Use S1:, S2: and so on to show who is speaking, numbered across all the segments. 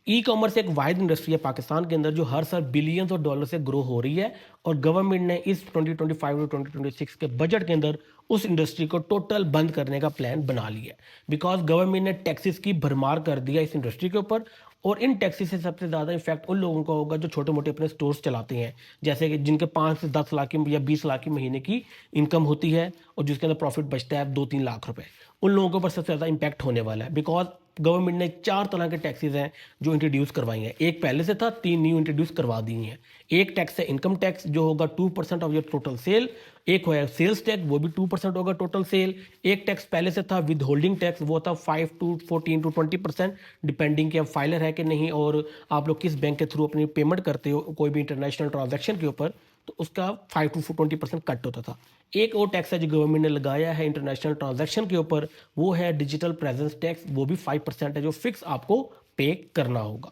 S1: E commerce एक वाहिद industry है पाकिस्तान के अंदर जो हर साल बिलियंस ऑफ डॉलर से ग्रो हो रही है और गवर्नमेंट ने इस 2025 टू 2026 के बजट के अंदर उस इंडस्ट्री को टोटल बंद करने का प्लान बना लिया है बिकॉज गवर्नमेंट ने टैक्सेस की भरमार कर दिया इस इंडस्ट्री के ऊपर। और इन टैक्सेस से सबसे ज़्यादा इफेक्ट उन लोगों का होगा जो छोटे मोटे अपने स्टोर्स चलाते हैं, जैसे कि जिनके 5 से 10 लाख की या 20 लाख की महीने की इनकम होती है और जिसके अंदर प्रॉफिट बचता है 2-3 लाख रुपए। उन लोगों के ऊपर सबसे ज़्यादा इम्पैक्ट होने वाला है बिकॉज गवर्नमेंट ने 4 तरह के टैक्सेस हैं जो इंट्रोड्यूस करवाई हैं। एक पहले से था, 3 न्यू इंट्रोड्यूस करवा दी हैं। एक टैक्स है इनकम टैक्स जो होगा 2% ऑफ योर टोटल सेल। एक है सेल्स टैक्स, वो भी 2% होगा टोटल सेल। एक टैक्स पहले से था विद होल्डिंग टैक्स, वो था 5 टू 14 टू 20%, डिपेंडिंग कि आप फाइलर है कि नहीं और आप लोग किस बैंक के थ्रू अपनी पेमेंट करते हो कोई भी इंटरनेशनल ट्रांजैक्शन के ऊपर, तो उसका 5 टू 20% कट होता था। एक और टैक्स है जो गवर्नमेंट ने लगाया है इंटरनेशनल ट्रांजैक्शन के ऊपर, वो है डिजिटल प्रेजेंस टैक्स, वो भी 5% है जो फिक्स आपको पे करना होगा।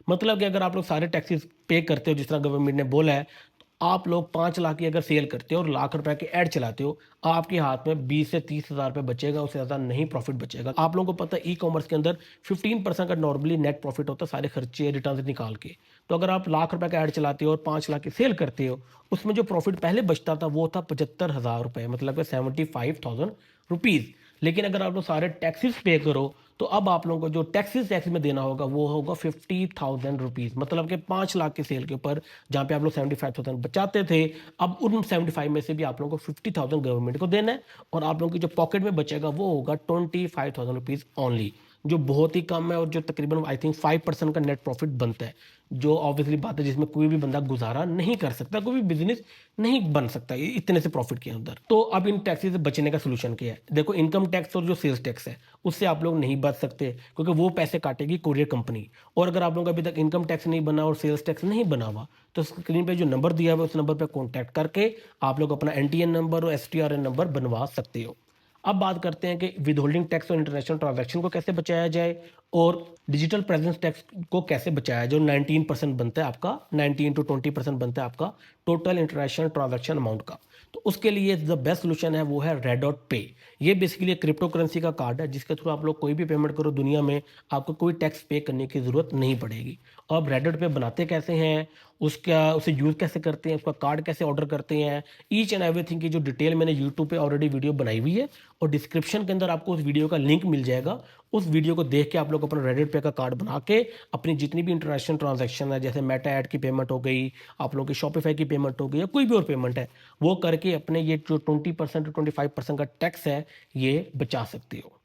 S1: मतलब कि अगर आप लोग सारे टैक्सेस पे करते हो जिस तरह गवर्नमेंट ने बोला है, तो आप लोग 5 लाख की अगर सेल करते हो और लाख रुपए के ऐड चलाते हो, आपके हाथ में 20 से 30 हज़ार रुपए बचेगा, उससे ज़्यादा नहीं प्रॉफिट बचेगा। आप लोगों को पता है ई कॉमर्स के अंदर 15% का नॉर्मली नेट प्रॉफिट होता है सारे खर्चे रिटर्न से निकाल के। तो अगर आप लाख रुपए का ऐड चलाते हो और 5 लाख की सेल करते हो, उसमें जो प्रॉफिट पहले बचता था वो था 75,000 रुपए, मतलब कि 75,000 रुपीज़। लेकिन अगर आप लोग सारे टैक्सेस पे करो तो अब आप लोगों को जो टैक्स में देना होगा वो होगा 50,000 रुपीज़, मतलब कि 5 लाख की सेल के ऊपर जहाँ पे आप लोग 75,000 बचाते थे, अब उन 75 में से भी आप लोगों को 50,000 गवर्नमेंट को देना है और आप लोगों की जो पॉकेट में बचेगा वो होगा 25,000 रुपीज़ ओनली, जो बहुत ही कम है और जो तकरीबन आई थिंक 5% का नेट प्रॉफिट बनता है, जो ऑब्वियसली बात है जिसमें कोई भी बंदा गुजारा नहीं कर सकता, कोई भी बिजनेस नहीं बन सकता इतने से प्रॉफिट के अंदर। तो अब इन टैक्सेस से बचने का सोल्यूशन क्या है? देखो, इनकम टैक्स और जो सेल्स टैक्स है उससे आप लोग नहीं बच सकते क्योंकि वो पैसे काटेगी कोरियर कंपनी। और अगर आप लोगों का अभी तक इनकम टैक्स नहीं बना और सेल्स टैक्स नहीं बना हुआ, तो स्क्रीन पे जो नंबर दिया हुआ है उस नंबर पे कॉन्टैक्ट करके आप लोग अपना एनटीएन नंबर और एसटीआरएन नंबर बनवा सकते हो। अब बात करते हैं कि विदहोल्डिंग टैक्स और इंटरनेशनल ट्रांजैक्शन को कैसे बचाया जाए और डिजिटल प्रेजेंस टैक्स को कैसे बचाया जाए। जो 19% बनता है आपका, 19 to 20% बनता है आपका टोटल इंटरनेशनल ट्रांजैक्शन अमाउंट का। तो उसके लिए द बेस्ट सोल्यूशन है वो है रेड डॉट पे। ये बेसिकली क्रिप्टो करेंसी का कार्ड है जिसके थ्रू आप लोग कोई भी पेमेंट करो दुनिया में, आपको कोई टैक्स पे करने की ज़रूरत नहीं पड़ेगी। अब रेड डॉट पे बनाते कैसे हैं, उसका उसे यूज़ कैसे करते हैं, उसका कार्ड कैसे ऑर्डर करते हैं, ईच एंड एवरीथिंग की जो डिटेल मैंने यूट्यूब पे ऑलरेडी वीडियो बनाई हुई है और डिस्क्रिप्शन के अंदर आपको उस वीडियो का लिंक मिल जाएगा। उस वीडियो को देख के आप लोग अपना रेडिट पे का कार्ड बना के अपनी जितनी भी इंटरनेशनल ट्रांजैक्शन है, जैसे मेटा ऐड की पेमेंट हो गई, आप लोगों की शॉपिफाई की पेमेंट हो गई या कोई भी और पेमेंट है, वो करके अपने ये जो 20% to 25% का टैक्स है ये बचा सकते हो।